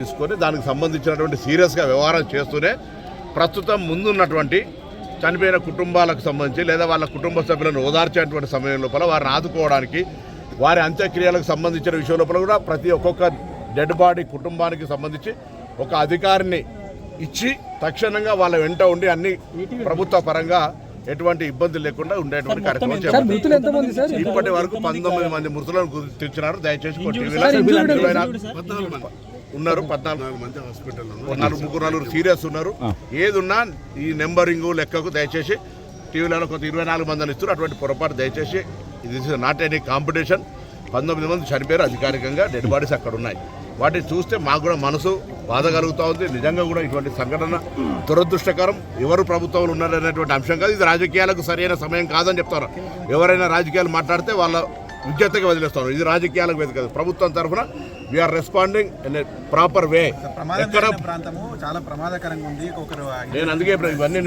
తీసుకొని దానికి సంబంధించినటువంటి సీరియస్గా వ్యవహారం చేస్తూనే ప్రస్తుతం ముందున్నటువంటి చనిపోయిన కుటుంబాలకు సంబంధించి లేదా వాళ్ళ కుటుంబ సభ్యులను ఓదార్చేటువంటి సమయం లోపల వారిని ఆదుకోవడానికి వారి అంత్యక్రియలకు సంబంధించిన విషయం లోపల కూడా ప్రతి ఒక్కొక్క డెడ్ బాడీ కుటుంబానికి సంబంధించి ఒక అధికారిని ఇచ్చి తక్షణంగా వాళ్ళ వెంట ఉండి అన్ని ప్రభుత్వ పరంగా ఎటువంటి ఇబ్బందులు లేకుండా ఉండేటువంటి కార్యక్రమం చేపట్టారు. ఇప్పటి వరకు 19 మంది మృతులను గుర్తించినారు. దయచేసి ఉన్నారు 14 మంది హాస్పిటల్, ముగ్గురు సీరియస్ ఉన్నారు. ఏదున్నా ఈ నెంబరింగ్ లెక్కకు దయచేసి టీవీలలో కొంత 24 మందిని ఇస్తారు. అటువంటి పొరపాటు దయచేసి ఇది నాట్ ఎనీ కాంపిటీషన్. 19 మంది చనిపోయారు అధికారికంగా, డెడ్ బాడీస్ అక్కడ ఉన్నాయి. వాటిని చూస్తే మాకు కూడా మనసు బాధ కలుగుతూ ఉంది. నిజంగా కూడా ఇటువంటి సంఘటన దురదృష్టకరం. ఎవరు ప్రభుత్వంలో ఉన్నారనేటువంటి అంశం కాదు, ఇది రాజకీయాలకు సరైన సమయం కాదని చెప్తారు. ఎవరైనా రాజకీయాలు మాట్లాడితే వాళ్ళ విజ్ఞతగా వదిలేస్తారు. ఇది రాజకీయాలకు వేదిక కాదు. ప్రభుత్వం తరఫున we are responding in a proper way. ఎక్కడ ప్రాంతము చాలా ప్రమాదకరంగా ఉంది. నేను అందుకే ఇవన్నీ